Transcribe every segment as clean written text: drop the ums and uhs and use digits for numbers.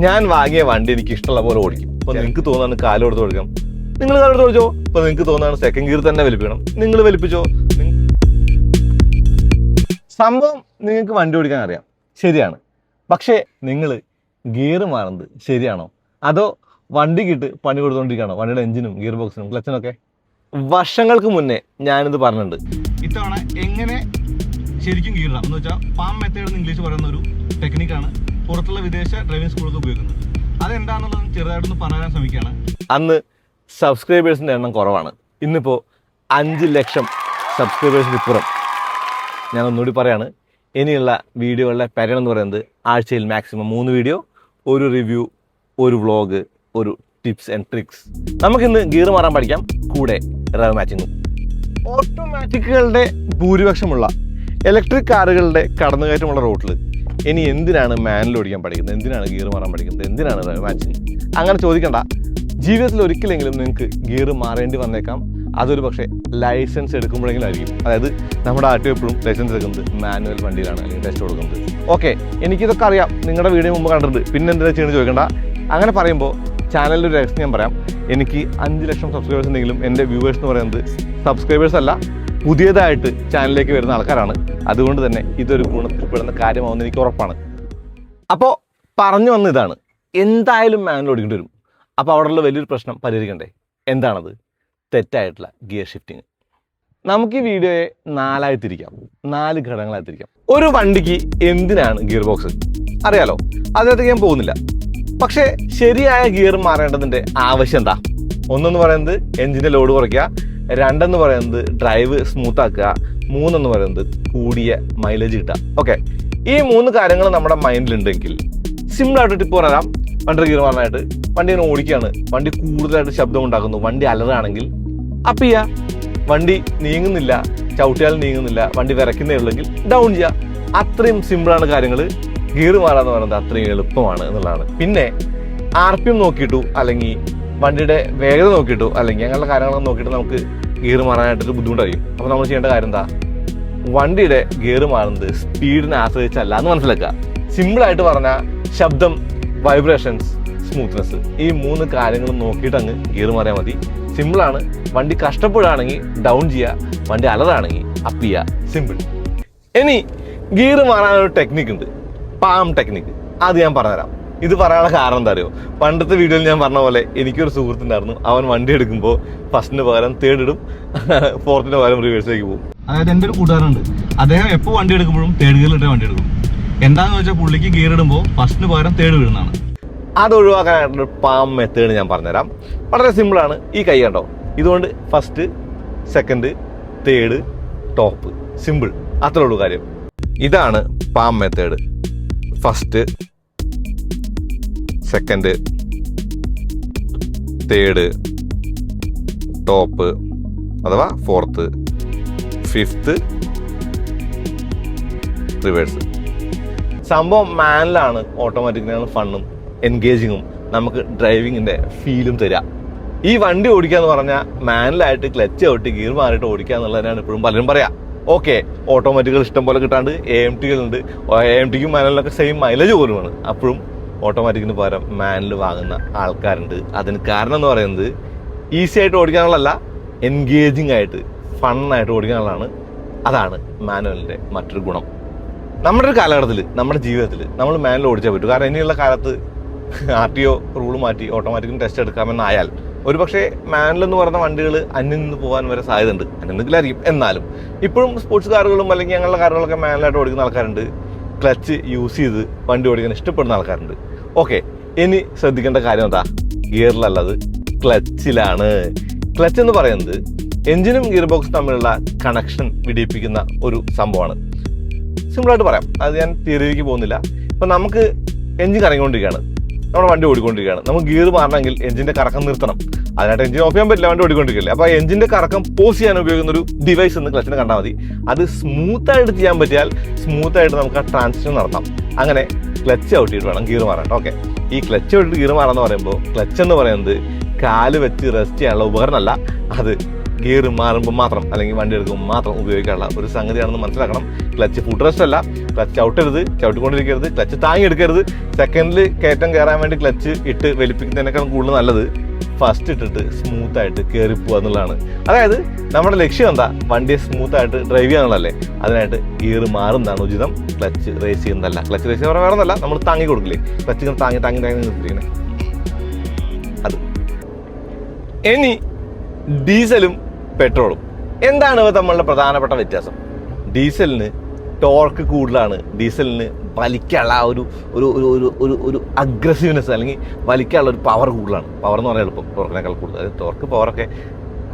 ഞാൻ വാങ്ങിയ വണ്ടി എനിക്ക് ഇഷ്ടമുള്ള പോലെ ഓടിക്കും. ഇപ്പൊ നിങ്ങൾക്ക് തോന്നാണ് കാലോടുത്ത് ഓടിക്കാം, നിങ്ങൾ കാലോടുത്ത് ഓടിച്ചോ. ഇപ്പൊ നിങ്ങൾക്ക് തോന്നാണ് സെക്കൻഡ് ഗിയർ തന്നെ വലിപ്പിക്കണം, നിങ്ങൾ വലിപ്പിച്ചോ. സംഭവം നിങ്ങൾക്ക് വണ്ടി ഓടിക്കാൻ അറിയാം, ശരിയാണ്. പക്ഷേ നിങ്ങൾ ഗിയർ മാറുന്നത് ശരിയാണോ, അതോ വണ്ടിക്കിട്ട് പണി കൊടുത്തുകൊണ്ടിരിക്കുകയാണോ, വണ്ടിയുടെ എഞ്ചിനും ഗിയർ ബോക്സിനും ക്ലച്ചിനൊക്കെ? വർഷങ്ങൾക്ക് മുന്നേ ഞാനിത് പറഞ്ഞിട്ടുണ്ട്. ഇത്തവണ എങ്ങനെ ശരിക്കും ഗിയർ ഇടാം എന്ന് വെച്ചാൽ പാം മെത്തേഡ് എന്ന് ഇംഗ്ലീഷ് പറയുന്ന ഒരു ടെക്നിക്കാണ് പുറത്തുള്ള വിദേശ ഡ്രൈവിംഗ് സ്കൂളൊക്കെ ഉപയോഗിക്കുന്നത്. അതെന്താണെന്നുള്ളത് ചെറുതായിട്ടൊന്ന് പറയാൻ ശ്രമിക്കുകയാണ്. അന്ന് സബ്സ്ക്രൈബേഴ്സിൻ്റെ എണ്ണം കുറവാണ്. ഇന്നിപ്പോൾ 5 ലക്ഷം സബ്സ്ക്രൈബേഴ്സിന് ഇപ്പുറം. ഞാൻ ഒന്നുകൂടി പറയാണ്, ഇനിയുള്ള വീഡിയോകളുടെ പാറ്റേൺ എന്ന് പറയുന്നത് ആഴ്ചയിൽ മാക്സിമം 3 വീഡിയോ, ഒരു റിവ്യൂ, ഒരു വ്ളോഗ്, ഒരു ടിപ്സ് ആൻഡ് ട്രിക്സ്. നമുക്കിന്ന് ഗിയർ മാറാൻ പഠിക്കാം, കൂടെ റവ് മാച്ചിങ്ങും. ഓട്ടോമാറ്റിക്കുകളുടെ ഭൂരിപക്ഷമുള്ള ഇലക്ട്രിക് കാറുകളുടെ കടന്നുകയറ്റമുള്ള റോട്ടിൽ ഇനി എന്തിനാണ് മാനുവൽ ഓടിക്കാൻ പഠിക്കുന്നത്, എന്തിനാണ് ഗിയർ മാറാൻ പഠിക്കുന്നത്, എന്തിനാണ് റവ് മാച്ചിങ്? അങ്ങനെ ചോദിക്കണ്ട. ജീവിതത്തിൽ ഒരിക്കലെങ്കിലും നിങ്ങൾക്ക് ഗിയർ മാറേണ്ടി വന്നേക്കാം. അതൊരു പക്ഷേ ലൈസൻസ് എടുക്കുമ്പോഴെങ്കിലും ആയിരിക്കും. അതായത് നമ്മുടെ ആർട്ടിഒ എപ്പോഴും ലൈസൻസ് എടുക്കുന്നത് മാനുവൽ വണ്ടിയിലാണ്, അല്ലെങ്കിൽ ടെസ്റ്റ് കൊടുക്കുന്നത്. ഓക്കെ, എനിക്കിതൊക്കെ അറിയാം, നിങ്ങളുടെ വീഡിയോ മുമ്പ് കണ്ടിട്ടുണ്ട്, പിന്നെ എന്തിനാ ചെയ്യുന്നത് ചോദിക്കണ്ട. അങ്ങനെ പറയുമ്പോൾ ചാനലിൻ്റെ ഒരു രഹസ്യം ഞാൻ പറയാം. എനിക്ക് 5 ലക്ഷം സബ്സ്ക്രൈബേഴ്സ് ഉണ്ടെങ്കിലും എൻ്റെ വ്യൂവേഴ്സ് എന്ന് പറയുന്നത് സബ്സ്ക്രൈബേഴ്സ് അല്ല, പുതിയതായിട്ട് ചാനലിലേക്ക് വരുന്ന ആൾക്കാരാണ്. അതുകൊണ്ട് തന്നെ ഇതൊരു ഗുണത്തിൽപ്പെടുന്ന കാര്യമാവുമെന്ന് എനിക്ക് ഉറപ്പാണ്. അപ്പോൾ പറഞ്ഞു വന്ന ഇതാണ്, എന്തായാലും മാനുവൽ ഓടിക്കേണ്ടി വരും. അപ്പോൾ അവിടെയുള്ള വലിയൊരു പ്രശ്നം പരിഹരിക്കണ്ടേ? എന്താണത്? തെറ്റായിട്ടുള്ള ഗിയർ ഷിഫ്റ്റിങ്. നമുക്ക് ഈ വീഡിയോയെ 4 തിരിക്കാം, 4 ഘടകങ്ങളായി തിരിക്കാം. ഒരു വണ്ടിക്ക് എന്തിനാണ് ഗിയർ ബോക്സ് അറിയാലോ, അതിനകത്തേക്ക് ഞാൻ പോകുന്നില്ല. പക്ഷേ ശരിയായ ഗിയർ മാറേണ്ടതിൻ്റെ ആവശ്യം എന്താ? ഒന്നെന്ന് പറയുന്നത് എഞ്ചിൻ്റെ ലോഡ് കുറയ്ക്കുക, 2 എന്ന് പറയുന്നത് ഡ്രൈവ് സ്മൂത്ത് ആക്കുക, 3 എന്ന് പറയുന്നത് കൂടിയ മൈലേജ് കിട്ടുക. ഓക്കെ, ഈ 3 കാര്യങ്ങൾ നമ്മുടെ മൈൻഡിലുണ്ടെങ്കിൽ സിമ്പിളായിട്ട് ടിപ്പ് പറയാം. വണ്ടി ഗിയർ മാറാനായിട്ട് വണ്ടി ഇങ്ങനെ ഓടിക്കുകയാണ്, വണ്ടി കൂടുതലായിട്ട് ശബ്ദം ഉണ്ടാക്കുന്നു, വണ്ടി അലറാണെങ്കിൽ അപ്പ് ചെയ്യുക. വണ്ടി നീങ്ങുന്നില്ല, ചവിട്ടിയാൽ നീങ്ങുന്നില്ല, വണ്ടി വിറയ്ക്കുന്നേ ഉള്ളെങ്കിൽ ഡൗൺ ചെയ്യുക. അത്രയും സിമ്പിളാണ് കാര്യങ്ങൾ. ഗിയർ മാറാന്ന് പറയുന്നത് അത്രയും എളുപ്പമാണ് എന്നുള്ളതാണ്. പിന്നെ RPM നോക്കിയിട്ടു, അല്ലെങ്കിൽ വണ്ടിയുടെ വേഗത നോക്കിയിട്ടു, അല്ലെങ്കിൽ അങ്ങനെയുള്ള കാര്യങ്ങളൊക്കെ നോക്കിയിട്ട് നമുക്ക് ഗിയർ മാറാനായിട്ടൊരു ബുദ്ധിമുട്ടായിരിക്കും. അപ്പോൾ നമ്മൾ ചെയ്യേണ്ട കാര്യം എന്താ? വണ്ടിയുടെ ഗിയർ മാറുന്നത് സ്പീഡിനെ ആശ്രയിച്ചല്ല എന്ന് മനസ്സിലാക്കുക. സിമ്പിളായിട്ട് പറഞ്ഞാൽ ശബ്ദം, വൈബ്രേഷൻസ്, സ്മൂത്ത്നെസ്, ഈ 3 കാര്യങ്ങൾ നോക്കിയിട്ട് അങ്ങ് ഗിയർ മാറിയാൽ മതി. സിമ്പിളാണ്. വണ്ടി കഷ്ടപ്പെടുകയാണെങ്കിൽ ഡൗൺ ചെയ്യുക, വണ്ടി അലറാണെങ്കിൽ അപ്പ് ചെയ്യുക. സിമ്പിൾ. ഇനി ഗിയർ മാറാനൊരു ടെക്നിക്ക് ഉണ്ട്, പാം ടെക്നിക്ക്. അത് ഞാൻ പറഞ്ഞുതരാം. ഇത് പറയാനുള്ള കാരണം എന്താ അറിയോ? പണ്ടത്തെ വീഡിയോയിൽ ഞാൻ പറഞ്ഞ പോലെ എനിക്കൊരു സുഹൃത്തുണ്ടായിരുന്നു. അവൻ വണ്ടി എടുക്കുമ്പോൾ ഫസ്റ്റിന് പകരം തേർഡ് ഇടും, ഫോർത്തിന് പകരം റിവേഴ്സിലേക്ക് പോകും. അതായത് എൻ്റെ ഒരു കൂട്ടുകാരുണ്ട്, അദ്ദേഹം എപ്പോൾ വണ്ടി എടുക്കുമ്പോഴും തേർഡ് ഗിയറിലിട്ടേ വണ്ടി എടുക്കും. എന്താണെന്ന് വെച്ചാൽ പുള്ളിക്ക് ഗിയർ ഇടുമ്പോൾ ഫസ്റ്റിന് പകരം തേർഡ് വീഴുന്നതാണ്. അത് ഒഴിവാക്കാനായിട്ടൊരു പാം മെത്തേഡ് ഞാൻ പറഞ്ഞുതരാം. വളരെ സിമ്പിളാണ്. ഈ കൈ കണ്ടോ, ഇതുകൊണ്ട് first, second, third, top. Simple, അത്രേ ഉള്ളൂ കാര്യം. ഇതാണ് palm method. First, second, third, top അഥവാ ഫോർത്ത്, ഫിഫ്ത്ത്, റിവേഴ്സ്. സംഭവം മാനുവലാണ്, ഓട്ടോമാറ്റിക്കിനാണ് ഫണ്ണും എൻഗേജിങ്ങും നമുക്ക് ഡ്രൈവിങ്ങിൻ്റെ ഫീലും തരാം. ഈ വണ്ടി ഓടിക്കുക എന്ന് പറഞ്ഞാൽ മാനുവലായിട്ട് ക്ലച്ച് ഔട്ടി ഗിയർ മാറിയിട്ട് ഓടിക്കുക എന്നുള്ളതിനാണ് ഇപ്പോഴും പലരും പറയാം. ഓക്കെ, ഓട്ടോമാറ്റിക്കുകൾ ഇഷ്ടം പോലെ കിട്ടാണ്ട് AMTകളുണ്ട്. AMTക്കും മാനുവലിനൊക്കെ സെയിം മൈലേജ് പോലുമാണ്. അപ്പോഴും ഓട്ടോമാറ്റിക്കിന് പകരം മാനുവൽ വാങ്ങുന്ന ആൾക്കാരുണ്ട്. അതിന് കാരണം എന്ന് പറയുന്നത് ഈസി ആയിട്ട് ഓടിക്കാനുള്ളതല്ല, എൻഗേജിങ് ആയിട്ട് ഫണ്ണായിട്ട് ഓടിക്കാനുള്ളതാണ്. അതാണ് മാനുവലിൻ്റെ മറ്റൊരു ഗുണം. നമ്മുടെ ഒരു കാലഘട്ടത്തിൽ, നമ്മുടെ ജീവിതത്തിൽ നമ്മൾ മാനുവൽ ഓടിച്ചാൽ പറ്റും. കാരണം ഇനിയുള്ള കാലത്ത് RTO റൂൾ മാറ്റി ഓട്ടോമാറ്റിക്കിന് ടെസ്റ്റ് എടുക്കാമെന്നായാൽ ഒരു പക്ഷേ മാനുവൽ എന്ന് പറയുന്ന വണ്ടികൾ അന്യം നിന്ന് പോകാൻ വരെ സാധ്യതയുണ്ട്. അന്യന്തെങ്കിലായിരിക്കും. എന്നാലും ഇപ്പോഴും സ്പോർട്സ് കാറുകളും അല്ലെങ്കിൽ ഞങ്ങളുടെ കാറുകളൊക്കെ മാനുവലായിട്ട് ഓടിക്കുന്ന ആൾക്കാരുണ്ട്. ക്ലച്ച് യൂസ് ചെയ്ത് വണ്ടി ഓടിക്കാൻ ഇഷ്ടപ്പെടുന്ന ആൾക്കാരുണ്ട്. ഓക്കെ, ഇനി ശ്രദ്ധിക്കേണ്ട കാര്യം എന്താ? ഗിയറിലല്ലത്, ക്ലച്ചിലാണ്. ക്ലച്ച് എന്ന് പറയുന്നത് എഞ്ചിനും ഗിയർ ബോക്സും തമ്മിലുള്ള കണക്ഷൻ വിടിയിപ്പിക്കുന്ന ഒരു സംഭവമാണ്. സിമ്പിളായിട്ട് പറയാം, അത് ഞാൻ തിയറിയിലേക്ക് പോകുന്നില്ല. ഇപ്പം നമുക്ക് എഞ്ചിൻ കറങ്ങിക്കൊണ്ടിരിക്കുകയാണ്, നമ്മുടെ വണ്ടി ഓടിക്കൊണ്ടിരിക്കുകയാണ്. നമുക്ക് ഗിയർ മാറണമെങ്കിൽ എഞ്ചിൻ്റെ കറക്കം നിർത്തണം. അതിനായിട്ട് എഞ്ചിൻ ഓഫ് ചെയ്യാൻ പറ്റില്ല, വണ്ടി ഓടിക്കൊണ്ടിരിക്കില്ല. അപ്പോൾ എഞ്ചിൻ്റെ കറക്കം പോസ് ചെയ്യാൻ ഉപയോഗിക്കുന്ന ഒരു ഡിവൈസ് എന്ന് ക്ലച്ചിനെ കണ്ടാൽ മതി. അത് സ്മൂത്തായിട്ട് ചെയ്യാൻ പറ്റിയാൽ സ്മൂത്തായിട്ട് നമുക്ക് ആ ട്രാൻസിഷൻ നടത്താം. അങ്ങനെ ക്ലച്ച് ഔട്ടിയിട്ട് വേണം ഗിയർ മാറാൻ. ഓക്കെ, ഈ ക്ലച്ച് ഔട്ടിട്ട് ഗിയർ മാറാന്ന് പറയുമ്പോൾ ക്ലച്ച് എന്ന് പറയുന്നത് കാല് വെച്ച് റെസ്റ്റ് ചെയ്യാനുള്ള ഉപകരണമല്ല, അത് ഗിയർ മാറുമ്പോൾ മാത്രം അല്ലെങ്കിൽ വണ്ടി എടുക്കുമ്പോൾ മാത്രം ഉപയോഗിക്കാനുള്ള ഒരു സംഗതിയാണെന്ന് മനസ്സിലാക്കണം. ക്ലച്ച് ഫുഡ് റെസ്റ്റ് അല്ല, ക്ലച്ച് ചവിട്ടരുത്, ചവിട്ടിക്കൊണ്ടിരിക്കരുത്, ക്ലച്ച് താങ്ങി എടുക്കരുത്. സെക്കൻഡിൽ കയറ്റം കയറാൻ വേണ്ടി ക്ലച്ച് ഇട്ട് വലിപ്പിക്കുന്നതിനേക്കാളും കൂടുതൽ നല്ലത് ഫസ്റ്റ് ഇട്ടിട്ട് സ്മൂത്തായിട്ട് കയറി പോകുക എന്നുള്ളതാണ്. അതായത് നമ്മുടെ ലക്ഷ്യം എന്താ? വണ്ടിയെ സ്മൂത്തായിട്ട് ഡ്രൈവ് ചെയ്യുക എന്നുള്ളതല്ലേ. അതിനായിട്ട് ഗിയർ മാറുന്നതാണ് ഉചിതം, ക്ലച്ച് റേസ് ചെയ്യുന്നതല്ല. ക്ലച്ച് റേസ് ചെയ്യുന്ന വേറെ ഒന്നല്ല, നമ്മൾ താങ്ങി കൊടുക്കില്ലേ, ക്ലച്ച് ഇങ്ങനെ താങ്ങി താങ്ങി താങ്ങി നിർത്തിയിരിക്കണേ അത്. ഇനി ഡീസലും പെട്രോളും എന്താണ് ഇവ തമ്മിലുള്ള പ്രധാനപ്പെട്ട വ്യത്യാസം? ഡീസലിന് ടോർക്ക് കൂടുതലാണ്, ഡീസലിന് വലിക്കാനുള്ള ഒരു ഒരു ഒരു ഒരു ഒരു അഗ്രസീവ്നെസ് അല്ലെങ്കിൽ വലിക്കാനുള്ള ഒരു പവർ കൂടുതലാണ്. പവർ എന്ന് പറയാൻ എളുപ്പം, ടോർക്കിനേക്കാൾ കൂടുതൽ. അതായത് ടോർക്ക് പവറൊക്കെ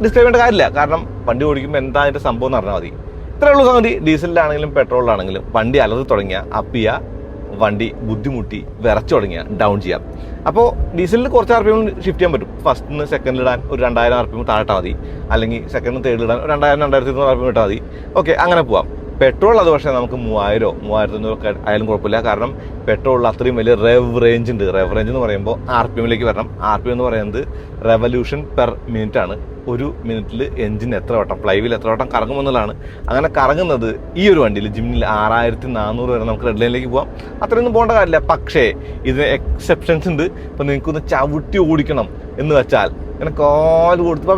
ഡിസ്ക്രൈബ് ചെയ്യേണ്ട കാര്യമില്ല, കാരണം വണ്ടി ഓടിക്കുമ്പോൾ എന്താ അതിൻ്റെ സംഭവം എന്ന് പറഞ്ഞാൽ മതി. ഇത്രയേ ഉള്ളൂ സംഗതി. ഡീസലിലാണെങ്കിലും പെട്രോളിലാണെങ്കിലും വണ്ടി അലറി തുടങ്ങിയ അപ്പ് ചെയ്യുക, വണ്ടി ബുദ്ധിമുട്ടി വിറച്ചു തുടങ്ങിയ ഡൗൺ ചെയ്യാം. അപ്പോൾ ഡീസലിൽ കുറച്ച് RPM ഷിഫ്റ്റ് ചെയ്യാൻ പറ്റും. ഫസ്റ്റിന് സെക്കൻഡിൽ ഇടാൻ ഒരു 2000 RPM താഴ്ത്താൽ മതി, അല്ലെങ്കിൽ സെക്കൻഡിന് തേർഡിൽ ഇടാൻ ഒരു 2000-2200 RPM ഇട്ടാൽ മതി. ഓക്കെ, അങ്ങനെ പോവാം. പെട്രോൾ അത് പക്ഷേ നമുക്ക് 3000-3500 ആയാലും കുഴപ്പമില്ല, കാരണം പെട്രോളിൽ അത്രയും വലിയ റെവ് റേഞ്ച് ഉണ്ട്. റെവ് റേഞ്ച് എന്ന് പറയുമ്പോൾ RPM വരണം. RPM എന്ന് പറയുന്നത് റെവല്യൂഷൻ പെർ മിനിറ്റ് ആണ്. ഒരു മിനിറ്റിൽ എഞ്ചിൻ എത്ര വട്ടം, ഫ്ലൈവീൽ എത്ര വട്ടം കറങ്ങുമെന്നുള്ളതാണ്. അങ്ങനെ കറങ്ങുന്നത് ഈ ഒരു വണ്ടിയിൽ ജിമ്മിൽ 6400 വരെ നമുക്ക് റെഡ് ലൈനിലേക്ക് പോകാം. അത്രയൊന്നും പോകേണ്ട കാര്യമില്ല. പക്ഷേ ഇതിന് എക്സെപ്ഷൻസ് ഉണ്ട്. ഇപ്പം നിങ്ങൾക്കൊന്ന് ചവിട്ടി ഓടിക്കണം എന്ന് വെച്ചാൽ ഇങ്ങനെ കാല് കൊടുത്ത്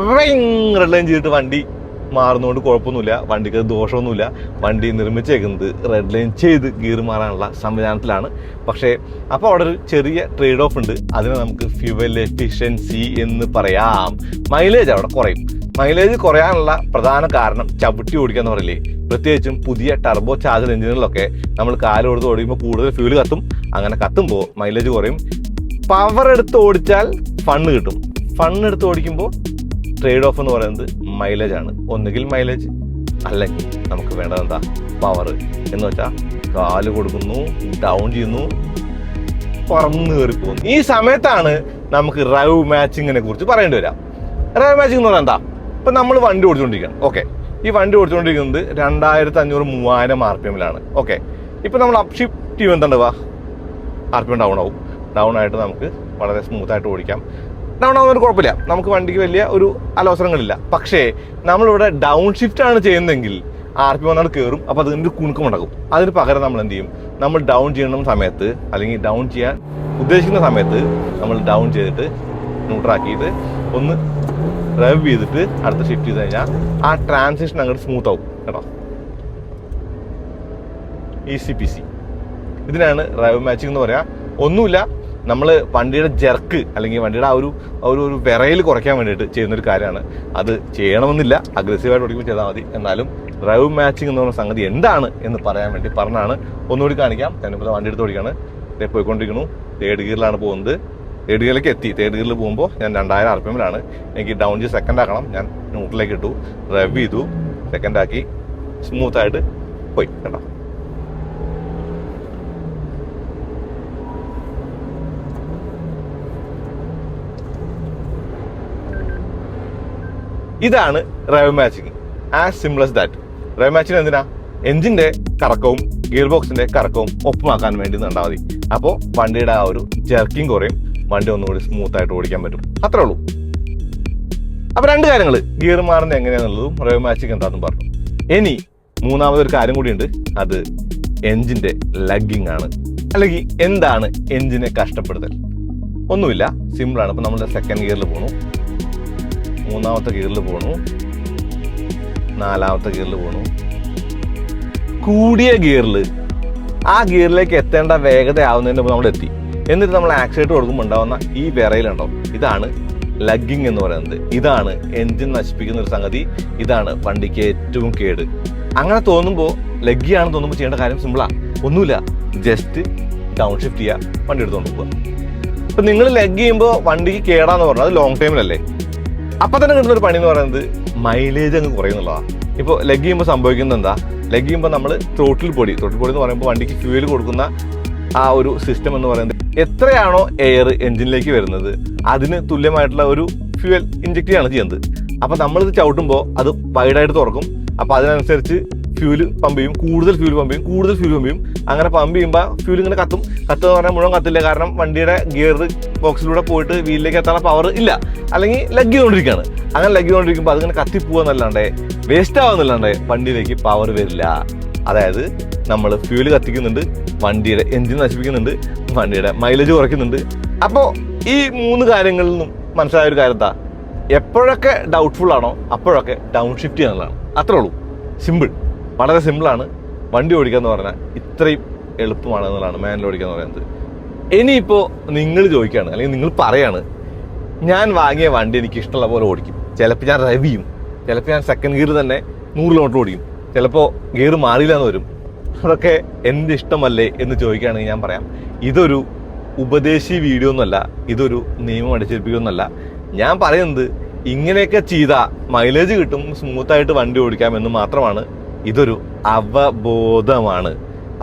റെഡ് ലൈൻ ചെയ്തിട്ട് വണ്ടി മാറുന്നതുകൊണ്ട് കുഴപ്പമൊന്നുമില്ല, വണ്ടിക്ക് ദോഷമൊന്നുമില്ല. വണ്ടി നിർമ്മിച്ചേക്കുന്നത് റെഡ് ലൈൻ ചെയ്ത് ഗിയർ മാറാനുള്ള സംവിധാനത്തിലാണ്. പക്ഷേ അപ്പോൾ അവിടെ ഒരു ചെറിയ ട്രേഡ് ഓഫ് ഉണ്ട്. അതിനെ നമുക്ക് ഫ്യൂവൽ എഫിഷ്യൻസി എന്ന് പറയാം. മൈലേജ് അവിടെ കുറയും. മൈലേജ് കുറയാനുള്ള പ്രധാന കാരണം ചവിട്ടി ഓടിക്കുക എന്ന് പറയില്ലേ. പ്രത്യേകിച്ചും പുതിയ ടർബോ ചാർജർ എഞ്ചിനുകളിലൊക്കെ നമ്മൾ കാല് കൊടുത്ത് ഓടിക്കുമ്പോൾ കൂടുതൽ ഫ്യൂല് കത്തും. അങ്ങനെ കത്തുമ്പോൾ മൈലേജ് കുറയും. പവർ എടുത്ത് ഓടിച്ചാൽ ഫണ്ണ് കിട്ടും. ഫണ്ണ് എടുത്ത് ഓടിക്കുമ്പോൾ ട്രേഡ് ഓഫ് എന്ന് പറയുന്നത് മൈലേജ് ആണ്. ഒന്നുകിൽ മൈലേജ്, അല്ലെങ്കിൽ നമുക്ക് വേണ്ടത് എന്താ? പവർ. എന്ന് വെച്ചാൽ കാല് കൊടുക്കുന്നു, ഡൗൺ ചെയ്യുന്നു, പറന്ന് കയറി പോകുന്നു. ഈ സമയത്താണ് നമുക്ക് റൈവ് മാച്ചിങ്ങിനെ കുറിച്ച് പറയേണ്ടി വരാം. റൈവ് മാച്ചിങ് എന്ന് പറഞ്ഞാൽ എന്താ? ഇപ്പം നമ്മൾ വണ്ടി ഓടിച്ചുകൊണ്ടിരിക്കുകയാണ്. ഓക്കെ, ഈ വണ്ടി ഓടിച്ചുകൊണ്ടിരിക്കുന്നത് 2500-3000 RPM-ലാണ്. ഓക്കെ, ഇപ്പം നമ്മൾ അപ്പ് ഷിഫ്റ്റ് ചെയ്യുമ്പോൾ എന്താ RPM ഡൗൺ ആവും. ഡൗൺ ആയിട്ട് നമുക്ക് വളരെ സ്മൂത്തായിട്ട് ഓടിക്കാം. ഡൗൺ ആവുന്നതിന് കുഴപ്പമില്ല, നമുക്ക് വണ്ടിക്ക് വലിയ ഒരു അലോസരങ്ങളില്ല. പക്ഷേ നമ്മളിവിടെ ഡൗൺ ഷിഫ്റ്റ് ആണ് ചെയ്യുന്നതെങ്കിൽ RPM വന്നാൽ കയറും. അപ്പോൾ അതിൻ്റെ കുണുക്കം ഉണ്ടാകും. അതിന് പകരം നമ്മൾ എന്ത് ചെയ്യും? നമ്മൾ ഡൗൺ ചെയ്യണം സമയത്ത്, അല്ലെങ്കിൽ ഡൗൺ ചെയ്യാൻ ഉദ്ദേശിക്കുന്ന സമയത്ത് നമ്മൾ ഡൗൺ ചെയ്തിട്ട് ന്യൂട്രാക്കിയിട്ട് ഒന്ന് റെവ് ചെയ്തിട്ട് അടുത്ത ഷിഫ്റ്റ് ചെയ്ത് കഴിഞ്ഞാൽ ആ ട്രാൻസിഷൻ അങ്ങോട്ട് സ്മൂത്ത് ആവും കേട്ടോ. Easy peasy. ഇതിനാണ് റൈവ് മാച്ചിങ് എന്ന് പറയാം. ഒന്നുമില്ല, നമ്മൾ വണ്ടിയുടെ ജെർക്ക് അല്ലെങ്കിൽ വണ്ടിയുടെ ആ ഒരു വിറയിൽ കുറയ്ക്കാൻ വേണ്ടിയിട്ട് ചെയ്യുന്നൊരു കാര്യമാണ്. അത് ചെയ്യണമെന്നില്ല, അഗ്രസീവായിട്ട് ഓടിക്കുമ്പോൾ ചെയ്താൽ മതി. എന്നാലും ഡ്രൈവ് മാച്ചിങ് എന്ന് പറഞ്ഞ സംഗതി എന്താണ് എന്ന് പറയാൻ വേണ്ടി പറഞ്ഞാണ്. ഒന്നുകൂടി കാണിക്കാം. ഞാനിപ്പോൾ വണ്ടി എടുത്ത് ഓടിക്കുകയാണ്, പോയിക്കൊണ്ടിരിക്കുന്നു. തേർഡ് ഗിയറിലാണ് പോകുന്നത്. തേർഡ് ഗിയറിലേക്ക് എത്തി. തേർഡ് ഗിയറിൽ പോകുമ്പോൾ ഞാൻ 2000 RPM-ലാണ്. എനിക്ക് ഡൗൺ ചെയ്ത് സെക്കൻഡ് ആക്കണം. ഞാൻ ന്യൂട്രലിലേക്ക് ഇട്ടു, റെവ് ചെയ്തു, സെക്കൻഡാക്കി, സ്മൂത്തായിട്ട് പോയി കേട്ടോ. ഇതാണ് rev matching. As simple as that. Rev matching എന്തിനാ? എഞ്ചിന്റെ കറക്കവും ഗിയർ ബോക്സിന്റെ കറക്കവും ഒപ്പമാക്കാൻ വേണ്ടി കണ്ടാൽ മതി. അപ്പോൾ വണ്ടിയുടെ ആ ഒരു ജെർക്കിങ് കുറയും, വണ്ടി ഒന്നുകൂടി സ്മൂത്ത് ആയിട്ട് ഓടിക്കാൻ പറ്റും. അത്രേ ഉള്ളൂ. അപ്പൊ രണ്ട് കാര്യങ്ങൾ, ഗിയർ മാറുന്നത് എങ്ങനെയാണെന്നുള്ളതും റൈവ് മാച്ചിങ് എന്താണെന്നും പറഞ്ഞു. ഇനി മൂന്നാമതൊരു കാര്യം കൂടിയുണ്ട്. അത് എഞ്ചിന്റെ ലഗ്ഗിങ് ആണ്. അല്ലെങ്കിൽ എന്താണ് എഞ്ചിനെ കഷ്ടപ്പെടുത്തൽ? ഒന്നുമില്ല, സിമ്പിളാണ്. ഇപ്പൊ നമ്മൾ സെക്കൻഡ് ഗിയറിൽ പോകണു, മൂന്നാമത്തെ ഗിയറിൽ പോകണു, നാലാമത്തെ ഗിയറിൽ പോകണു. കൂടിയ ഗിയറിൽ ആ ഗിയറിലേക്ക് എത്തേണ്ട വേഗത ആവുന്നതിന് മുമ്പ് നമ്മൾ എത്തി. എന്നിട്ട് നമ്മൾ ആക്സിലേറ്റർ കൊടുക്കുമ്പോൾ ഉണ്ടാവുന്ന ഈ വിറയിലുണ്ടോ, ഇതാണ് ലഗ്ഗിങ് എന്ന് പറയുന്നത്. ഇതാണ് എൻജിൻ നശിപ്പിക്കുന്ന ഒരു സംഗതി. ഇതാണ് വണ്ടിക്ക് ഏറ്റവും കേട്. അങ്ങനെ തോന്നുമ്പോൾ ലഗ്ഗിയാണെന്ന് തോന്നുമ്പോൾ ചെയ്യേണ്ട കാര്യം സിമ്പിളാ. ഒന്നുമില്ല, ജസ്റ്റ് ഡൗൺ ഷിഫ്റ്റ് ചെയ്യുക, വണ്ടി എടുത്തുകൊണ്ട് പോകുക. ഇപ്പം നിങ്ങൾ ലെഗ് ചെയ്യുമ്പോൾ വണ്ടിക്ക് കേടാന്ന് പറഞ്ഞാൽ അത് ലോങ് ടൈമിലല്ലേ. അപ്പം തന്നെ കിട്ടുന്ന ഒരു പണി എന്ന് പറയുന്നത് മൈലേജ് അങ്ങ് കുറയുന്നുള്ളതാണ്. ഇപ്പോൾ ലെഗ് ചെയ്യുമ്പോൾ സംഭവിക്കുന്നത് എന്താ? ലെഗ് ചെയ്യുമ്പോൾ നമ്മൾ ത്രോട്ടിൽ പൊടി എന്ന് പറയുമ്പോൾ വണ്ടിക്ക് ഫ്യൂവൽ കൊടുക്കുന്ന ആ ഒരു സിസ്റ്റം എന്ന് പറയുന്നത് എത്രയാണോ എയർ എഞ്ചിനിലേക്ക് വരുന്നത് അതിന് തുല്യമായിട്ടുള്ള ഒരു ഫ്യൂവൽ ഇഞ്ചെക്ട് ചെയ്യാണ് ചെയ്യുന്നത്. അപ്പോൾ നമ്മളിത് ചവിട്ടുമ്പോൾ അത് വൈഡായിട്ട് തുറക്കും. അപ്പോൾ അതിനനുസരിച്ച് ഫ്യൂല് പമ്പ് ചെയ്യും, കൂടുതൽ ഫ്യൂൽ പമ്പ് ചെയ്യും. അങ്ങനെ പമ്പ് ചെയ്യുമ്പോൾ ഫ്യൂൽ ഇങ്ങനെ കത്തുമെന്ന് പറഞ്ഞാൽ മുഴുവൻ കത്തില്ല. കാരണം വണ്ടിയുടെ ഗിയർ ബോക്സിലൂടെ പോയിട്ട് വീലിലേക്ക് എത്താനുള്ള പവർ ഇല്ല, അല്ലെങ്കിൽ ലെഗ് ചെയ്തുകൊണ്ടിരിക്കുകയാണ്. അങ്ങനെ ലെഗ് ചെയ്തുകൊണ്ടിരിക്കുമ്പോൾ അതിങ്ങനെ കത്തിപ്പോകുന്നല്ലാണ്ട് വേസ്റ്റ് ആവുന്നല്ലാണ്ട് വണ്ടിയിലേക്ക് പവർ വരില്ല. അതായത് നമ്മൾ ഫ്യൂല് കത്തിക്കുന്നുണ്ട്, വണ്ടിയുടെ എൻജിൻ നശിപ്പിക്കുന്നുണ്ട്, വണ്ടിയുടെ മൈലേജ് കുറയ്ക്കുന്നുണ്ട്. അപ്പോൾ ഈ 3 കാര്യങ്ങളിൽ നിന്നും മനസ്സിലായ ഒരു കാര്യം എന്താ, എപ്പോഴൊക്കെ ഡൗട്ട്ഫുൾ ആണോ അപ്പോഴൊക്കെ ഡൗൺ ഷിഫ്റ്റ് ചെയ്യാനുള്ളതാണ്. അത്രേ ഉള്ളൂ. സിമ്പിൾ, വളരെ സിമ്പിളാണ്. വണ്ടി ഓടിക്കുക എന്ന് പറഞ്ഞാൽ ഇത്രയും എളുപ്പമാണ് എന്നുള്ളതാണ് മാനുവൽ ഓടിക്കുക എന്ന് പറയുന്നത്. ഇനിയിപ്പോൾ നിങ്ങൾ ചോദിക്കുകയാണ് അല്ലെങ്കിൽ നിങ്ങൾ പറയാണ്, ഞാൻ വാങ്ങിയ വണ്ടി എനിക്ക് ഇഷ്ടമുള്ള പോലെ ഓടിക്കും, ചിലപ്പോൾ ഞാൻ ഡ്രൈവ് ചെയ്യും, ചിലപ്പോൾ ഞാൻ സെക്കൻഡ് ഗിയർ തന്നെ 100 കിലോമീറ്റർ ഓടിക്കും, ചിലപ്പോൾ ഗിയർ മാറിയില്ല എന്ന് വരും, അതൊക്കെ എൻ്റെ ഇഷ്ടമല്ലേ എന്ന് ചോദിക്കുകയാണെങ്കിൽ ഞാൻ പറയാം, ഇതൊരു ഉപദേശി വീഡിയോ ഒന്നുമല്ല, ഇതൊരു നിയമം അടിച്ചേൽപ്പിക്കുകയൊന്നുമല്ല. ഞാൻ പറയുന്നത് ഇങ്ങനെയൊക്കെ ചെയ്താൽ മൈലേജ് കിട്ടും, സ്മൂത്തായിട്ട് വണ്ടി ഓടിക്കാമെന്ന് മാത്രമാണ്. ഇതൊരു അവബോധമാണ്.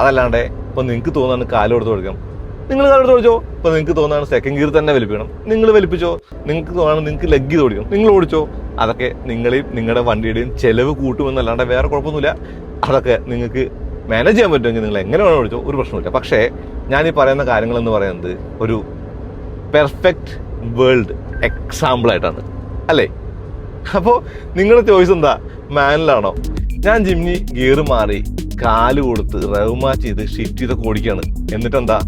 അതല്ലാണ്ട് ഇപ്പോൾ നിങ്ങൾക്ക് തോന്നാണ് കാലെടുത്ത് കൊടുക്കണം, നിങ്ങൾ കാലെടുത്ത് ഓടിച്ചോ. ഇപ്പോൾ നിങ്ങൾക്ക് തോന്നാണ് സെക്കൻഡ് ഗിയർ തന്നെ വലിപ്പിക്കണം, നിങ്ങൾ വലിപ്പിച്ചോ. നിങ്ങൾക്ക് തോന്നാണ് നിങ്ങൾക്ക് ലെഗ് ചെയ്ത് ഓടിക്കണം, നിങ്ങൾ ഓടിച്ചോ. അതൊക്കെ നിങ്ങളെയും നിങ്ങളുടെ വണ്ടിയുടെയും ചെലവ് കൂട്ടുമെന്നല്ലാണ്ട് വേറെ കുഴപ്പമൊന്നുമില്ല. അതൊക്കെ നിങ്ങൾക്ക് മാനേജ് ചെയ്യാൻ പറ്റുമെങ്കിൽ നിങ്ങൾ എങ്ങനെ വേണം ഓടിച്ചോ, ഒരു പ്രശ്നമില്ല. പക്ഷേ ഞാനീ പറയുന്ന കാര്യങ്ങളെന്ന് പറയുന്നത് ഒരു പെർഫെക്റ്റ് വേൾഡ് എക്സാമ്പിളായിട്ടാണ്, അല്ലേ? അപ്പോൾ നിങ്ങളുടെ ചോയ്സ് എന്താ, മാനുവലാണോ? ഞാൻ ജിമ്നി ഗിയർ മാറി കാല് കൊടുത്ത് റൗമാ ചെയ്ത് ഷിഫ്റ്റ് ചെയ്തൊക്കെ ഓടിക്കുകയാണ്. എന്നിട്ടെന്താ,